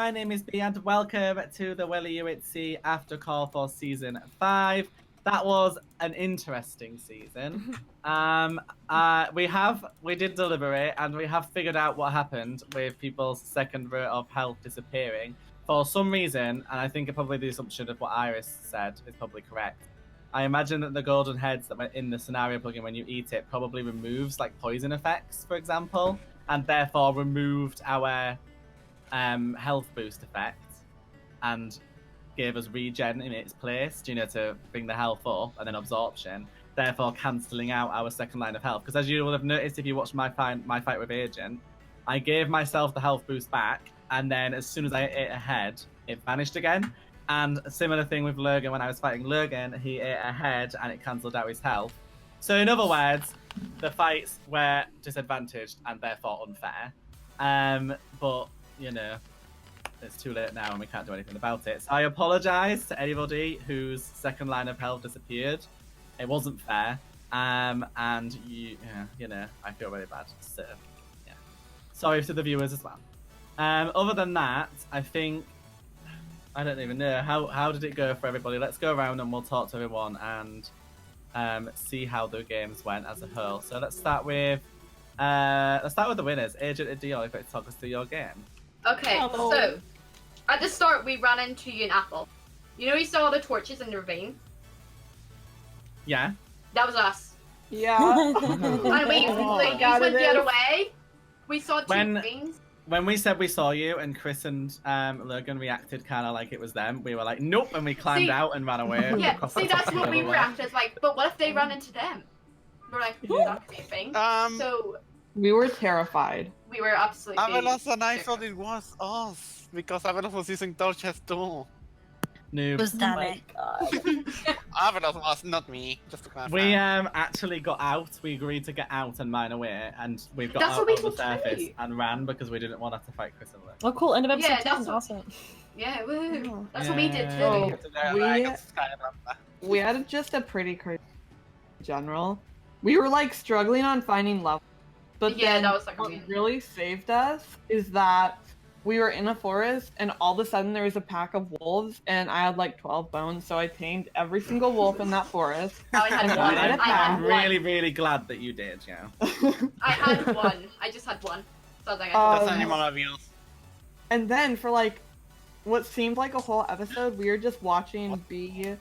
my name is Bea and welcome to the Welly UHC Aftercall for Season 5. That was an interesting season. We did deliberate and we have figured out what happened with people's second row of health disappearing. For some reason, and I think probably the assumption of what Iris said is probably correct, I imagine that the golden heads that were in the scenario plugin when you eat it probably removes like poison effects, for example, and therefore removed our health boost effect and gave us regen in its place, to bring the health up, and then absorption, therefore cancelling out our second line of health. Because as you will have noticed if you watched my fight with Agent, I gave myself the health boost back, and then as soon as I ate a head, it vanished again. And a similar thing with Logan when I was fighting Logan, he ate a head and it cancelled out his health. So in other words, the fights were disadvantaged and therefore unfair. But, it's too late now and we can't do anything about it. So I apologise to anybody whose second line of health disappeared. It wasn't fair. And I feel really bad. So, yeah. Sorry to the viewers as well. Other than that, I think... I don't even know. How did it go for everybody? Let's go around and we'll talk to everyone and see how the games went as a whole. So let's start with the winners. Agent and Dion, if you talk us through your game. Okay, so at the start we ran into you and Apple. You saw the torches in the ravine? Yeah. That was us. Yeah. And we went the other way. We saw two ravines. When we said we saw you and Chris and Logan reacted kind of like it was them, we were like, nope, and we climbed out and ran away. Yeah, that's what we reacted like, but what if they run into them? We're like, that could be a thing. So we were terrified. We were absolutely... Eveless and I thought it was us, because Eveless was using torches too. Noob. It was Danny. Eveless was, not me, just to clarify. We actually got out. We agreed to get out and mine away, and we've got out on the surface and ran because we didn't want to have to fight Chris and Luke. Oh, cool. End of episode 10. That's awesome. Yeah, woohoo. That's what we did too. We had just a pretty crazy general. We were like struggling on finding levels, but yeah, then that was like what really saved us is that we were in a forest and all of a sudden there was a pack of wolves and I had like 12 bones, so I tamed every single wolf in that forest. I had one. Really, really glad that you did, yeah. I had one. I just had one. So I was like, that's animal abuse. And then for like what seemed like a whole episode, we were just watching B,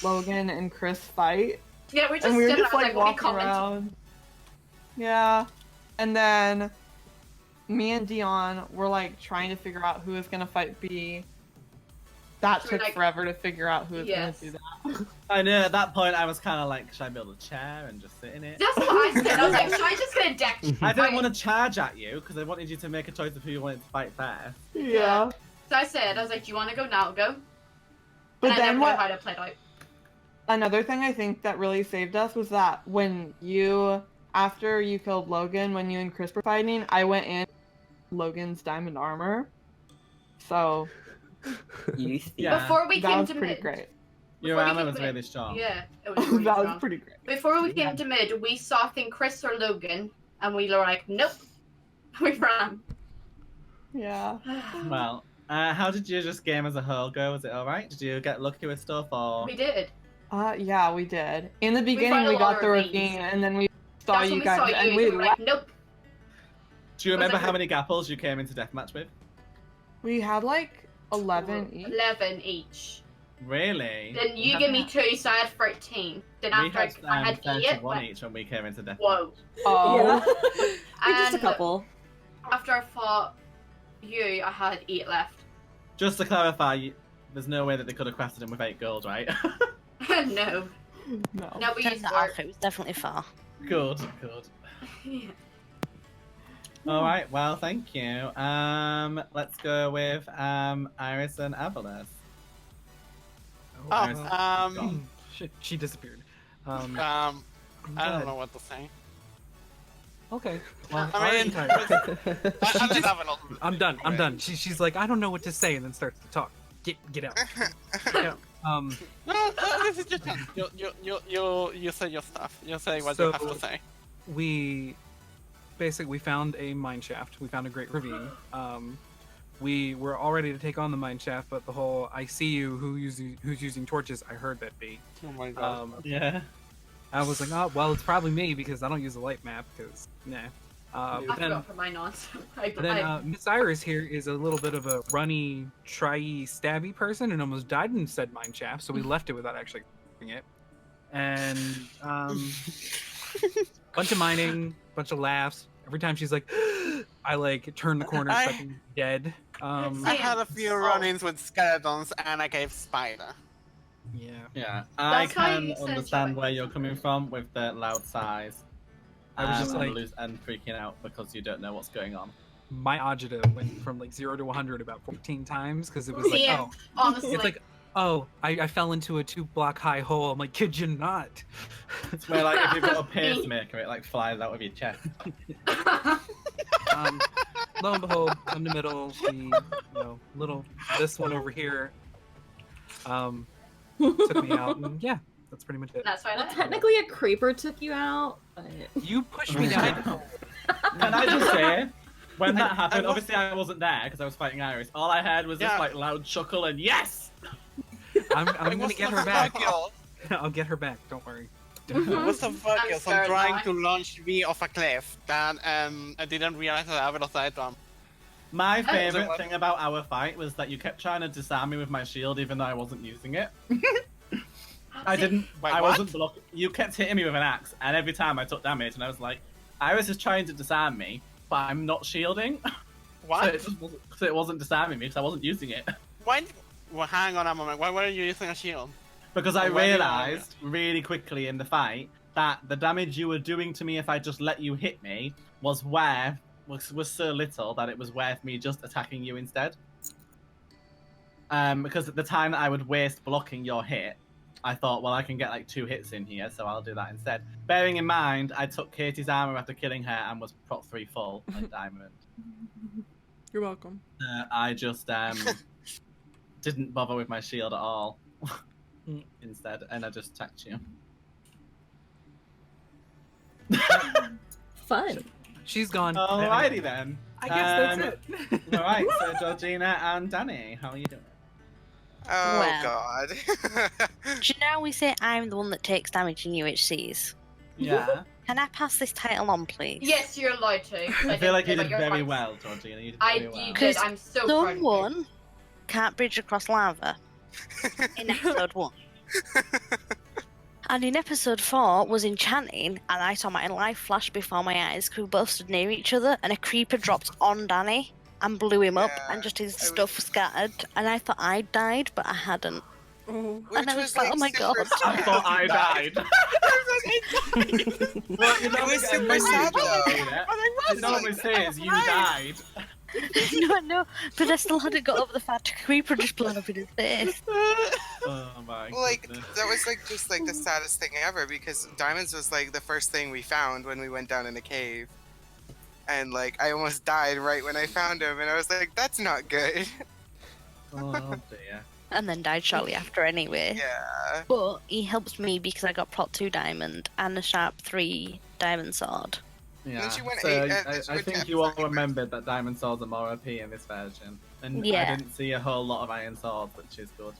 Logan, and Chris fight. Yeah, we were just like walking around. Yeah. And then me and Dion were like trying to figure out who was gonna fight B. That took forever to figure out who was gonna do that. I know, at that point I was kind of like, should I build a chair and just sit in it? That's what I said. I was like, should I just get a deck? I don't want to charge at you because I wanted you to make a choice of who you wanted to fight first. Yeah. So I said, I was like, do you want to go now? Go. But and then I never know how to play it out. Another thing I think that really saved us was that when after you killed Logan, when you and Chris were fighting, I went in Logan's diamond armor. So, before we came to mid, great. Your armor was really strong. Yeah, it was really that strong. was pretty great. Before we came to mid, we saw, I think, Chris or Logan, and we were like, nope. We ran. Yeah. Well, how did your game as a whole go? Was it alright? Did you get lucky with stuff, or...? We did. Yeah, we did. In the beginning, we got the ravine, and then we saw you guys, and we were like, nope. Do you remember how many gapples you came into deathmatch with? We had like 11 each. 11 each. Really? Then you give me 2, so I had 13. Then after I had 31 each when we came into deathmatch. Whoa. Oh. Yeah. Just a couple. After I fought you, I had 8 left. Just to clarify, there's no way that they could have crafted him with 8 gold, right? No. No, we used it was definitely far. Good. Yeah. Alright, well, thank you. Let's go with Iris and Eveless. She disappeared. I don't know what to say. Okay. Well, I mean, I'm done. She's like, I don't know what to say, and then starts to talk. Get out. Yeah. No, this is your chance. You say your stuff. You say what you have to say. We found a mine shaft. We found a great ravine. we were all ready to take on the mine shaft, but the whole "I see you, who's using torches," I heard that beat. Oh my god. Yeah. I was like, oh well, it's probably me because I don't use a light map because nah. I But then, forgot for mine on. Miss Iris here is a little bit of a runny, try-y, stabby person and almost died in said mine shaft, so we left it without actually doing it. And bunch of mining, bunch of laughs. Every time she's like, I like turn the corner, fucking dead. I had a few run-ins with skeletons and a cave spider. Yeah. Yeah, I That's why can you said understand you where like- you're coming from with the loud sighs. I was just and like- and freaking out because you don't know what's going on. My agita went from like 0 to 100 about 14 times because it was like, Yeah, oh, honestly. it's like, oh, I fell into a 2-block high hole. I'm like, kid you not. It's where like if you've got a pacemaker, it like flies out of your chest. Lo and behold, in the middle, this one over here, took me out, and yeah, that's pretty much it. That's fine. Well, technically, a creeper took you out. But... You pushed me down. Can I just say, when that happened, obviously I wasn't there because I was fighting Iris. All I heard was this like loud chuckle and yes. I'm gonna get her back. Fuck I'll get her back. Don't worry. What the fuck I'm is scared trying now. to launch me off a cliff that I didn't realize that I have a side jump. My favorite what? thing about our fight was that you kept trying to disarm me with my shield even though I wasn't using it. I didn't. Wait, I what? wasn't blocking. You kept hitting me with an axe, and every time I took damage, and I was like, Iris is trying to disarm me, but I'm not shielding. What? So it wasn't disarming me because I wasn't using it. Why? Well, hang on a moment. Why weren't you using a shield? Because I Why do you- realized really quickly in the fight that the damage you were doing to me if I just let you hit me was so little that it was worth me just attacking you instead. Because at the time that I would waste blocking your hit, I thought, well, I can get like 2 hits in here, so I'll do that instead. Bearing in mind, I took Katie's armor after killing her and was prot 3 full on diamond. You're welcome. I just didn't bother with my shield at all instead, and I just attacked you. Fun. She's gone. Alrighty then. I guess that's it. Alright, so Georgina and Danny, how are you doing? Oh Well. god. Do you know we say I'm the one that takes damage in UHCs? Yeah. Can I pass this title on, please? Yes, you're allowed to. I feel like you did your very hearts. well, Georgina. You did You very well. did. I'm so proud of you. Someone can't bridge across lava in episode 1. And in episode 4 was enchanting, and I saw my life flash before my eyes because we both stood near each other, and a creeper dropped on Danny and blew him up, Yeah, and just his I stuff scattered. And I thought I died, but I hadn't. And I was like, oh my god. I thought I died. Well, you It was super sad though. It normally says you died. No, but I still hadn't got over the fact a creeper just blew up in his face. Oh my Like goodness. that was like just like the saddest thing ever because diamonds was like the first thing we found when we went down in the cave. And like I almost died right when I found him and I was like, that's not good. Oh dear. And then died shortly after anyway. Yeah. But he helped me because I got Prot 2 diamond and a sharp 3 diamond sword. Yeah. she went So eight- I she went think 10 you all seconds. remembered that diamond swords are more OP in this version, and I Yeah. didn't see a whole lot of iron swords, which is good.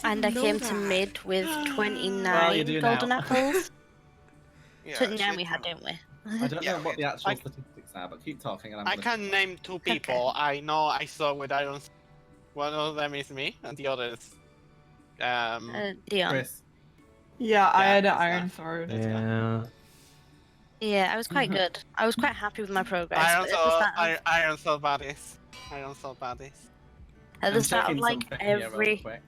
And I came to mid with 29 Well, you do golden now. apples. Yeah, 29 she- we had, didn't we? I don't Yeah, know what the actual I- statistics are, but keep talking and I'm I gonna... can name 2 people I know I saw with iron. One of them is me, and the other is Dion. Chris. Yeah, I Yeah, had an it's iron not- sword. Yeah. Yeah, I was quite good. I was quite happy with my progress. iron But at the sword, start of, iron sword bodies. Iron sword bodies. at the I'm start of checking like something here real every quick.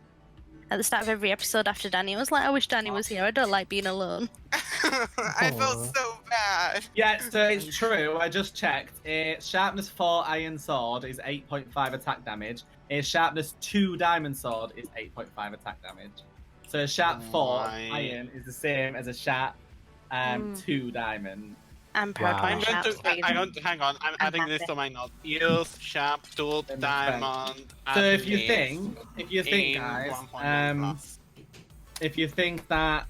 at the start of every episode after Danny, I was like, I wish Danny was here. I don't like being alone. I felt so bad. Yeah, so it's true. I just checked. A sharpness 4 iron sword is 8.5 attack damage. A sharpness 2 diamond sword is 8.5 attack damage. So a sharp 4 My- iron is the same as a sharp 2 diamond. I'm proud Wow. of my I'm going sharp to. 3. I'm going to hang on. I'm adding this to my notes. Use sharp tool Then diamond. So at if you least think, in guys, 1.9 plus. if you think that,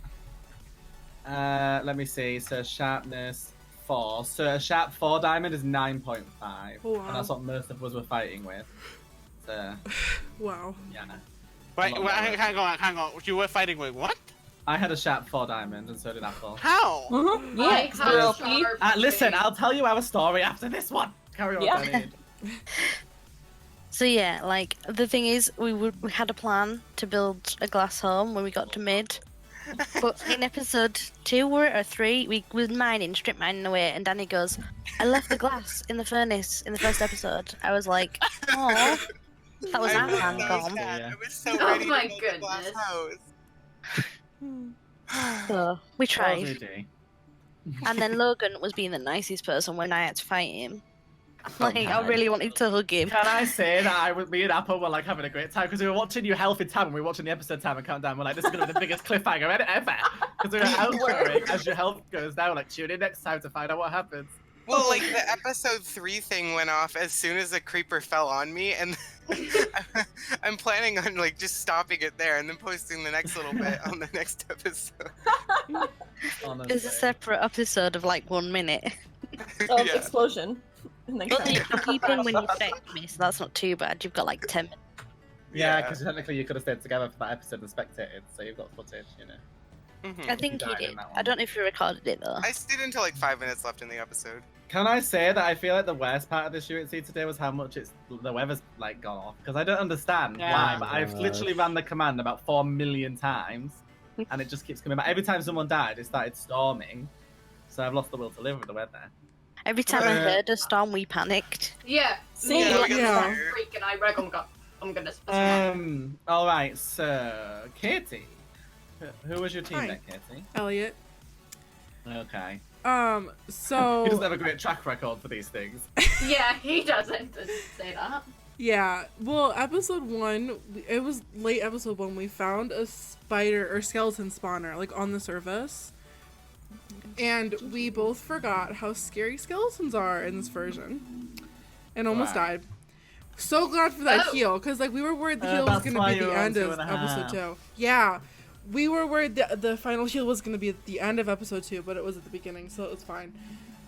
let me see. So sharpness 4. So a sharp 4 diamond is 9.5, Oh, wow. and that's what most of us were fighting with. Wow. Yeah. Wait, hang on. You were fighting with what? I had a sharp 4 diamond, and so did Apple. How? Yeah, I had a Spirofy. sharp Listen, two. I'll tell you our story after this one. Carry on, Yeah. Danny. So yeah, like the thing is, we had a plan to build a glass home when we got to mid, but in episode 2 or 3, we were strip mining away, and Danny goes, "I left the glass in the furnace in the first episode." I was like, "Oh, that was I our was plan so gone." sad. Yeah. I was so Oh ready my to build a glass goodness. house. So we What tried, was it? and then Logan was being the nicest person when I had to fight him. Like I God. really wanted to hug him. Can I say that me and Apple were like having a great time because we were watching you healthy time and we were watching the episode time and countdown. We're like, this is gonna be the biggest cliffhanger ever because we were outgoing as your health goes down. Like, tune in next time to find out what happens. Well, like the episode 3 thing went off as soon as a creeper fell on me, and I'm planning on like just stopping it there and then posting the next little bit on the next episode. There's a separate episode of like 1 minute. Of Yeah. explosion. Next But you time. keep in when you text me, so that's not too bad. You've got like 10 minutes. Yeah, because technically you could have stayed together for that episode and spectated, so you've got footage, you know. Mhm. I think you died in did. that I one. don't know if you recorded it though. I stayed until like 5 minutes left in the episode. Can I say that I feel like the worst part of this UHC today was how much the weather's like gone off? Because I don't understand why, but I've literally ran the command about 4 million times, and it just keeps coming back. Every time someone died, it started storming, so I've lost the will to live with the weather. Every time I heard a storm, we panicked. Yeah. Same. Yeah, we got Yeah. scared. Freaking I reckon I'm gonna All right, so Katie, who was your Hi. teammate, Katie? Elliot. Okay. So He doesn't have a great track record for these things. Yeah, he doesn't say that. yeah, well, episode 1, it was late episode 1. We found a spider or skeleton spawner like on the surface, and we both forgot how scary skeletons are in this version, and almost Wow. died. So glad for that Oh. heal, because like we were worried the heal was that's gonna why be you the were on end of 2.5. episode 2. Yeah. We were worried that the final heal was going to be at the end of episode 2, but it was at the beginning, so it was fine.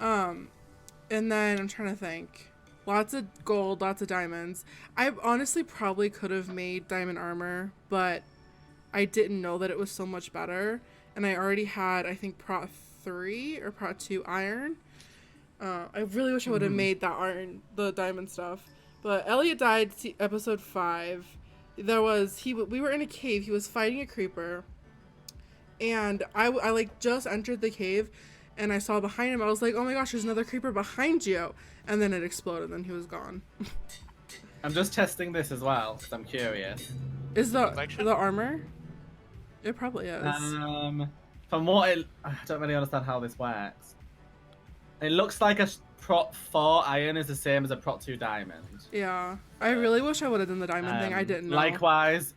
And then I'm trying to think. Lots of gold, lots of diamonds. I honestly probably could have made diamond armor, but I didn't know that it was so much better. And I already had, I think, Prot 3 or Prot 2 iron. I really wish I would have made that iron, the diamond stuff. But Elliot died episode 5. We were in a cave. He was fighting a creeper, and I like just entered the cave, and I saw behind him. I was like, oh my gosh, there's another creeper behind you, and then it exploded, and he was gone. I'm just testing this as well, because I'm curious. Is the Collection? armor? It probably is. From what I don't really understand how this works. It looks like a Prot 4 iron is the same as a Prot 2 diamond. Yeah, I really wish I would have done the diamond thing. I didn't know. Likewise,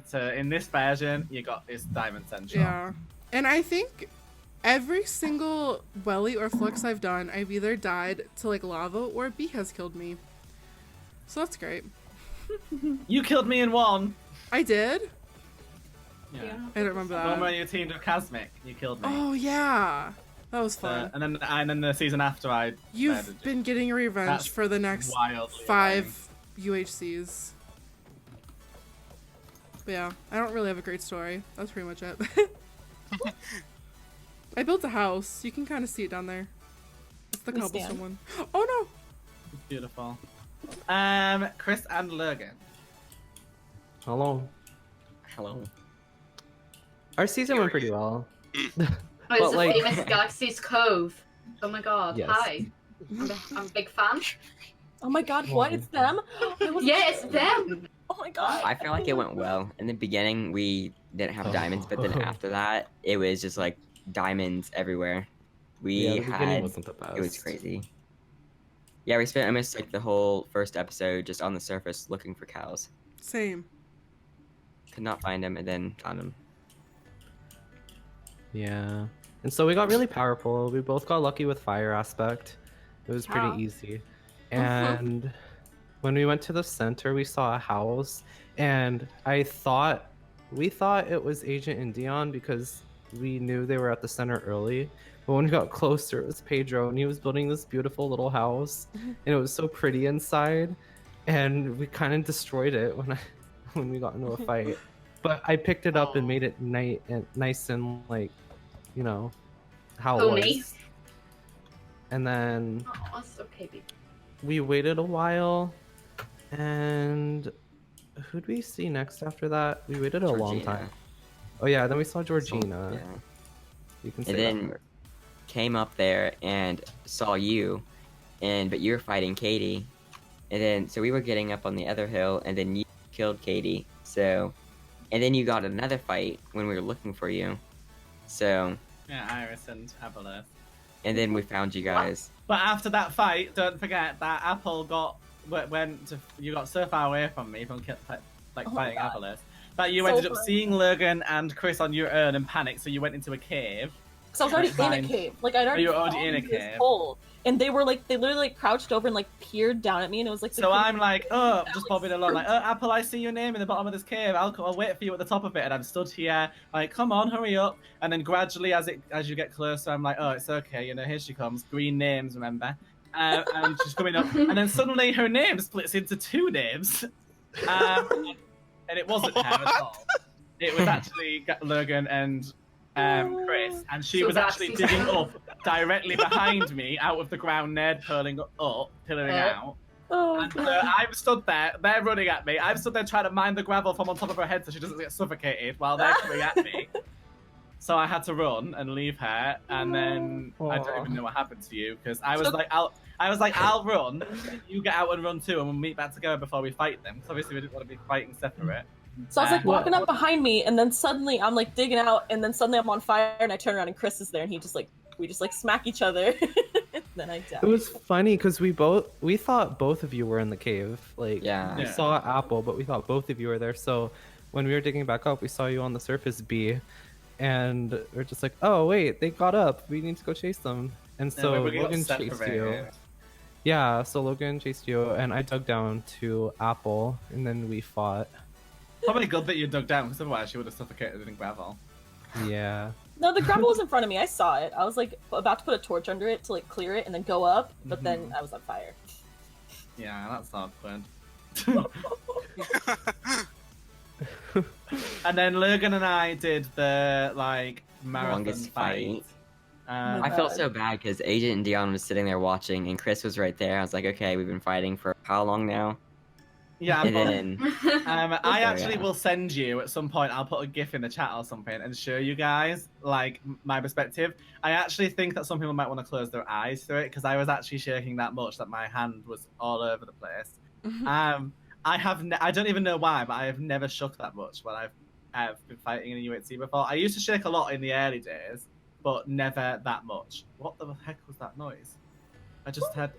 so in this version, you got this diamond central. Yeah, and I think every single Welly or Flux I've done, I've either died to like lava or a bee has killed me. So that's great. You killed me in one. I did? Yeah. I don't remember The one where that. you teamed with Casmic, you killed me. Oh yeah, that was fun. And then the season after, I murdered You've you. been getting revenge That's for the next wildly 5 UHCs. But yeah, I don't really have a great story. That's pretty much it. I built a house. You can kind of see it down there. It's the We cobblestone stand. one. Oh no! Beautiful. Chris and Logan. Hello. Hello. Our season went pretty well. Oh, But, it's the like- famous Galaxies Cove. Oh my god, Yes. hi. I'm a big fan. Oh my god, what? It's them? I wasn't Yeah, it's sure. them. Oh my god. I feel like it went well. In the beginning, we didn't have diamonds, but then after that, it was just like diamonds everywhere. We Yeah, the beginning had wasn't the best. it was crazy. Yeah, we spent almost like the whole first episode just on the surface looking for cows. Same. Could not find them, and then found them. Yeah. And so we got really powerful. We both got lucky with fire aspect. It was pretty Wow. easy. And when we went to the center, we saw a house, and we thought it was Agent and Dion because we knew they were at the center early. But when we got closer, it was Pedro, and he was building this beautiful little house, and it was so pretty inside. and we kind of destroyed it when we got into a fight. But I picked it up and made it nice and like, you know, how it was. Nice. And then Oh, it's okay, baby. we waited a while, and who'd we see next after that? We waited a long Georgina. time. Oh yeah, then we saw Georgina. Yeah. You can say And that then part. came up there and saw you, but you were fighting Katie. And then, so we were getting up on the other hill, and then you killed Katie. So, and then you got another fight when we were looking for you. So, Yeah, Iris and Eveless. and then we found you guys. But after that fight, don't forget that Apple you got so far away from me from fighting God. Eveless that you So ended up funny. seeing Logan and Chris on your own and panicked, so you went into a cave. Because I was already in Fine. a cave. Like I'd already you were already fallen in a into this cave. hole. And they literally like crouched over and like peered down at me, and it was like. So I'm like, oh, just bobbing along, like, oh, Apple, I see your name in the bottom of this cave. I'll wait for you at the top of it, and I'm stood here, like, come on, hurry up. And then gradually, as you get closer, I'm like, oh, it's okay, you know, here she comes. Green names, remember? And she's coming up, and then suddenly her name splits into two names, and it wasn't her at all. It was actually Logan and Chris, and she So was actually Galaxies. digging up directly behind me out of the ground, Ned pillaring out. Oh, And I'm stood there, they're running at me. I'm stood there trying to mine the gravel from on top of her head so she doesn't get suffocated while they're coming at me. So I had to run and leave her, and then I don't even know what happened to you because I was like, I'll run. You get out and run too, and we'll meet back together before we fight them. Because obviously we didn't want to be fighting separate. So I was like walking up behind me, and then suddenly I'm like digging out, and then suddenly I'm on fire, and I turn around and Chris is there, and we just like smack each other. Then I died. It was funny because we thought both of you were in the cave. Like, Yeah. we saw Apple, but we thought both of you were there. So when we were digging back up, we saw you on the surface B, and we're just like, oh wait, they got up. We need to go chase them. And so we got Logan chased you. separated. Yeah, so Logan chased you, and I dug down to Apple, and then we fought. Probably good that you dug down, because otherwise she would have suffocated in gravel. Yeah. No, the gravel was in front of me. I saw it. I was like about to put a torch under it to like clear it and then go up, but then I was on fire. Yeah, that's awkward. And then Logan and I did the marathon Longest fight. I felt so bad because Agent and Dion was sitting there watching, and Chris was right there. I was like, okay, we've been fighting for how long now? Yeah, And then I actually yeah. will send you at some point. I'll put a GIF in the chat or something and show you guys my perspective. I actually think that some people might want to close their eyes through it because I was actually shaking that much that my hand was all over the place. I don't even know why, but I have never shook that much when I've been fighting in a UHC before. I used to shake a lot in the early days, but never that much. What the heck was that noise? I just had.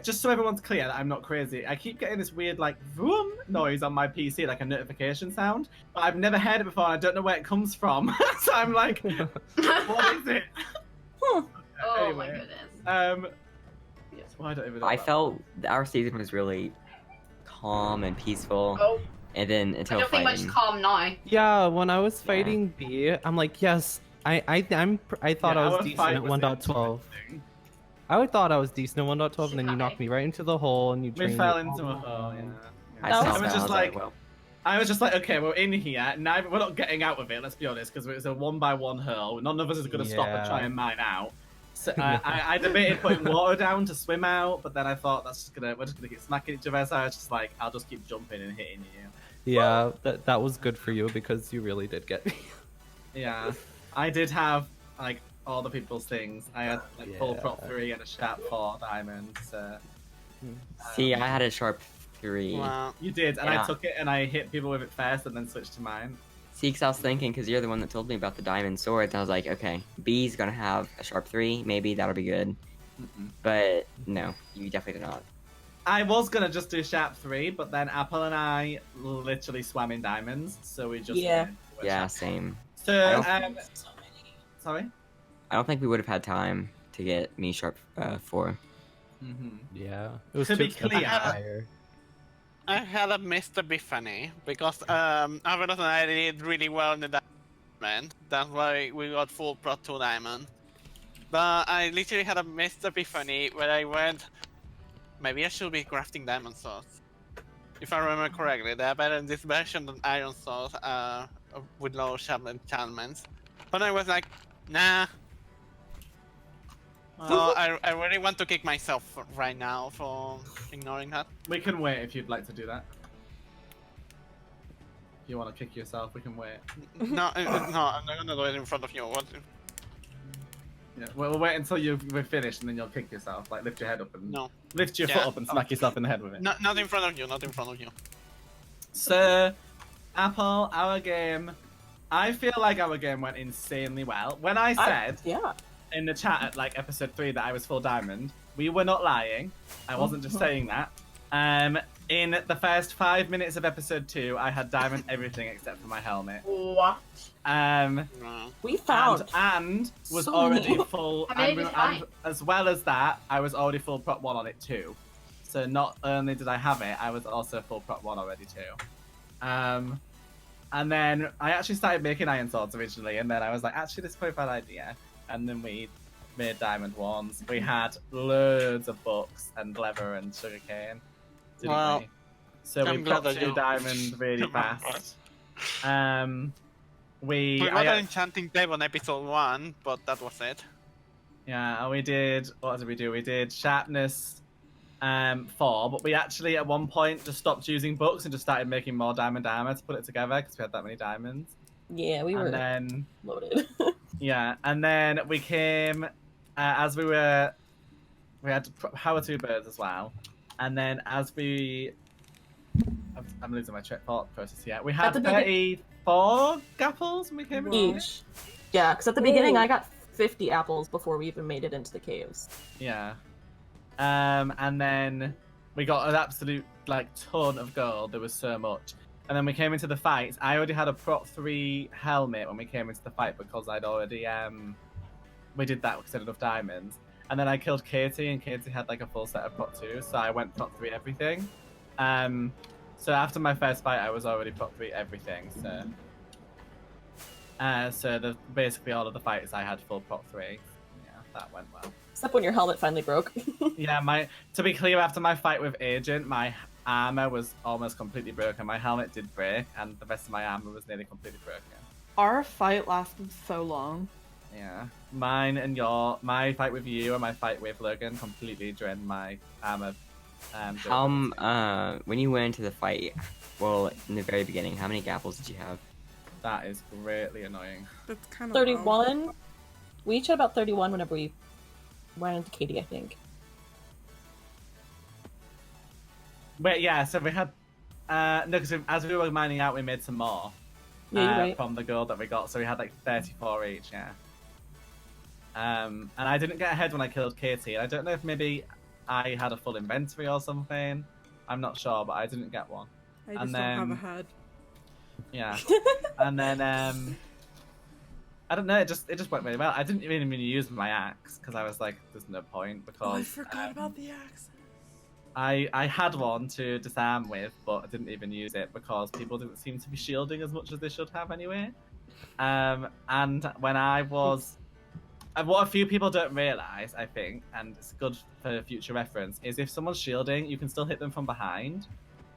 Just so everyone's clear that I'm not crazy, I keep getting this weird, vroom noise on my PC, like a notification sound, but I've never heard it before, and I don't know where it comes from. So I'm like, what is it? Oh Anyway, my goodness. Well, I don't even know. I felt our season was really calm and peaceful. Oh, And then I until don't think fighting. much calm now. Yeah, when I was fighting B, I'm like, yes, I thought I was decent at 1.12. I thought I was decent at 1.12, and then you knocked me right into the hole, and you We drained fell it into all. a hole, yeah. I I saw was that, just like, well, I was just like, okay, we're in here. Now we're not getting out of it. Let's be honest, because it's a 1-by-1 hole. None of us is going to stop and try and mine out. So I debated putting water down to swim out, but then I thought we're just gonna keep smacking each other. So I was just like, I'll just keep jumping and hitting you. Yeah, that was good for you because you really did get me. Yeah, I did have all the people's things. I had full prop 3 and a sharp 4 diamond. So see, I had a sharp 3. Wow. you did, and Yeah. I took it and I hit people with it first, and then switched to mine. See, because I was thinking, because you're the one that told me about the diamond swords, and I was like, okay, B's gonna have a sharp 3, maybe that'll be good. But no, you definitely did not. I was gonna just do sharp 3, but then Apple and I literally swam in diamonds, so we just Yeah. went to a Yeah, sharp. same. So I don't- sorry. I don't think we would have had time to get me sharp 4. Yeah, it was To too be expensive clear- to hire. I had a missed epiphany because Avalon and I did really well in the diamond. That's why we got full prot 2 diamond. But I literally had a missed epiphany where I went Maybe I should be crafting diamond swords. If I remember correctly, they are better in this version than iron swords with low sharp enchantments. But I was like, nah. So I really want to kick myself right now for ignoring that. We can wait if you'd like to do that. If you want to kick yourself, we can wait. No, no, I'm not gonna do it in front of you. What? Yeah, we'll wait until we're finished and then you'll kick yourself. Like lift your head up and lift your Yeah. foot up and smack yourself in the head with it. No, not in front of you. Not in front of you. So, Apple, our game. I feel like our game went insanely well. When I said in the chat at like episode 3 that I was full diamond, we were not lying. I wasn't just saying that. In the first 5 minutes of episode 2, I had diamond everything except for my helmet. What? We found and was so already many. full. How many did you And find? as well as that, I was already full prop 1 on it too. So not only did I have it, I was also full prop 1 already too. And then I actually started making iron swords originally, and then I was like, actually, this is probably a bad idea. And then we made diamond ones. We had loads of books and leather and sugarcane, didn't we? So we I'm glad got that 2 you diamond really fast. We got an enchanting table on episode 1, but that was it. Yeah, and we did. What did we do? We did sharpness 4, but we actually at one point just stopped using books and just started making more diamond armor to put it together because we had that many diamonds. Yeah, we were loaded. Yeah, and then we came as we had power 2 birds as well, and then as I'm losing my thought process here. We had 34 apples when we came in. Each. Yeah, because at the beginning I got 50 apples before we even made it into the caves. Yeah. And then we got an absolute ton of gold. There was so much. And then we came into the fight. I already had a prop 3 helmet when we came into the fight because I'd already we did that because I had enough diamonds. And then I killed Katie, and Katie had a full set of prop 2, so I went prop 3 everything. So after my first fight, I was already prop 3 everything. So basically all of the fights I had full prop 3. Yeah, that went well. Except when your helmet finally broke. Yeah, to be clear, after my fight with Agent, my armor was almost completely broken. My helmet did break, and the rest of my armor was nearly completely broken. Our fight lasted so long. Yeah, my fight with you and my fight with Logan completely drained my armor. When you went into the fight, well, in the very beginning, how many apples did you have? That is greatly annoying. That's kind of 31. We each had about 31 whenever we went into Katie, I think. But yeah, so we had no, because as we were mining out, we made some more. Yeah, you're right. From the gold that we got, so we had 34 each. Yeah. And I didn't get ahead when I killed Katie. And I don't know if maybe I had a full inventory or something. I'm not sure, but I didn't get one. I just don't have a head. Yeah. And then I don't know. It just went really well. I didn't even use my axe because I was like, "There's no point." Because I forgot about the axes. I had one to disarm with, but I didn't even use it because people didn't seem to be shielding as much as they should have anyway. And when I was, what a few people don't realize, I think, and it's good for future reference, is if someone's shielding, you can still hit them from behind.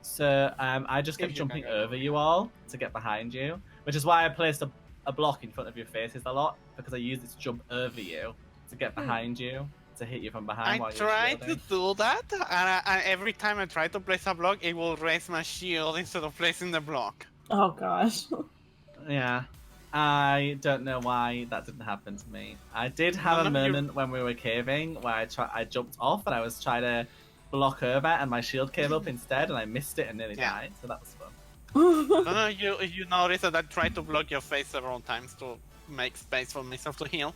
So I just kept jumping over you all to get behind you, which is why I placed a block in front of your faces a lot, because I used it to jump over you to get behind you, to hit you from behind. I tried to do that, and every time I try to place a block, it will raise my shield instead of placing the block. Oh gosh. Yeah. I don't know why that didn't happen to me. I did have a moment when we were caving where I jumped off and I was trying to block over and my shield came up instead and I missed it and nearly died, so that was fun. No, you notice that I tried to block your face several times to make space for myself to heal.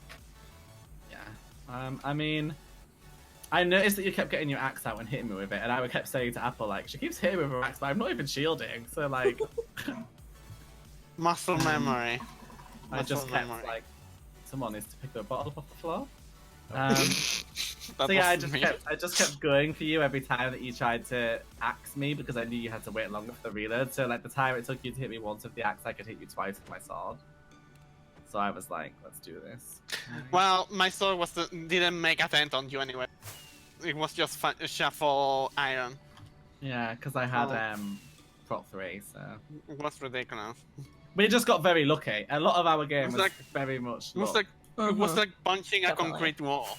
Yeah. I mean, I noticed that you kept getting your axe out and hitting me with it, and I kept saying to Apple, she keeps hitting me with her axe, but I'm not even shielding, so Muscle memory. I just kept someone needs to pick the bottle up off the floor. So yeah, I just kept going for you every time that you tried to axe me because I knew you had to wait longer for the reload. So the time it took you to hit me once with the axe, I could hit you twice with my sword. So I was like, let's do this. Well, my sword didn't make a dent on you anyway. it was just shuffle iron. Yeah, because I had Prop 3, so It was ridiculous. we just got very lucky. A lot of our game was was like- very much. It was luck. like it was like punching a Definitely. concrete wall.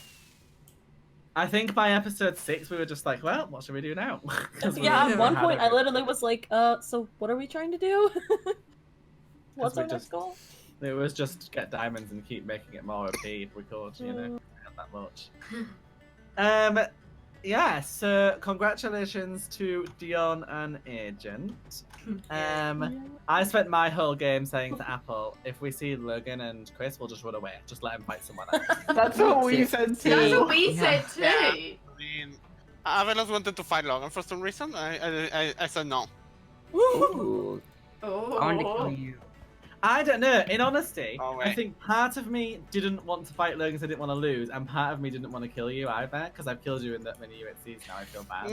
I think by episode 6 we were just like, well, what should we do now? 'Cause we Yeah, at one had point I everything. literally was like, so what are we trying to do? What's we our next just- goal? It was just get diamonds and keep making it more OP if we could, you know, not that much. Yeah, so congratulations to Dion and Agent. I spent my whole game saying to Apple, if we see Logan and Chris, we'll just run away. Just let him fight someone else. That's what we said too. That's what we said too. Yeah. I mean, Eveless wanted to fight Logan for some reason. I said no. Ooh, Oh. I wanted to kill you. I don't know. In honesty, Oh, I wait. think part of me didn't want to fight Logan because I didn't want to lose, and part of me didn't want to kill you either because I've killed you in that many UHCs now. I feel bad.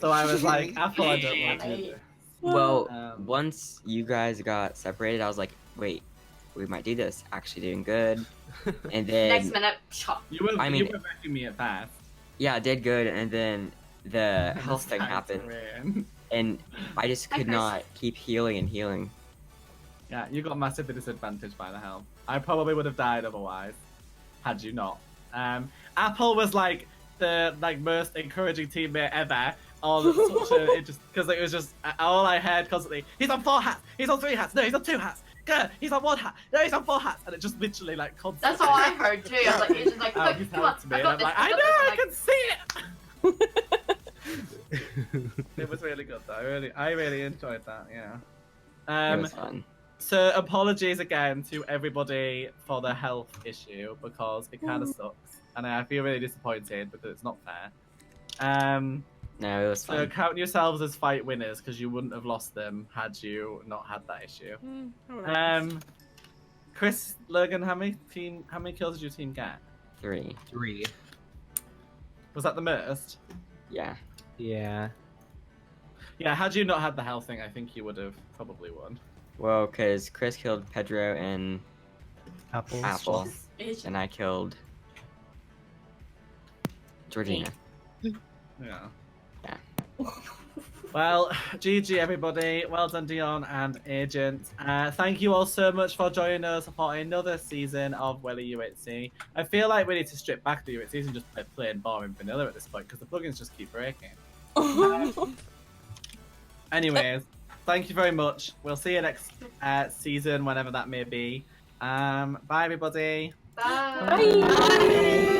So I was like, Apple, I don't want to do this. Well, once you guys got separated, I was like, wait, we might do this. Actually doing good. And then, Next minute, chop. You were, I mean- you were wrecking me at first. yeah, I did good. And then the health thing happened. And I just Hi, could Chris. not keep healing and healing. Yeah, you got massively disadvantaged by the health. I probably would have died otherwise, had you not. Apple was like the most encouraging teammate ever. It just because it was just all I heard constantly. He's on 4 hats. He's on 3 hats. No, he's on 2 hats. Go. He's on 1 hat. No, he's on 4 hats. And it just literally like constantly. That's all I heard too. I was like, it's just like, He's come on, helped me, I and got I'm this. like, I I got know, this. I can see it. It was really good though. I really enjoyed that. Yeah. It was fun. So apologies again to everybody for the health issue because it kind of sucks, and I feel really disappointed because it's not fair. No, it was So fun. count yourselves as fight winners because you wouldn't have lost them had you not had that issue. Chris, Logan, how many kills did your team get? 3. 3. Was that the most? Yeah. Yeah. Yeah, had you not had the health thing, I think you would have probably won. Well, because Chris killed Pedro and Apple, and I killed Georgina. Yeah. Yeah. Well, GG everybody. Well done, Dion and Agent. Thank you all so much for joining us for another season of Welly UHC. I feel like we need to strip back the UHCs and just play plain boring vanilla at this point because the plugins just keep breaking. Anyways, thank you very much. We'll see you next season, whenever that may be. Bye, everybody. Bye. Bye.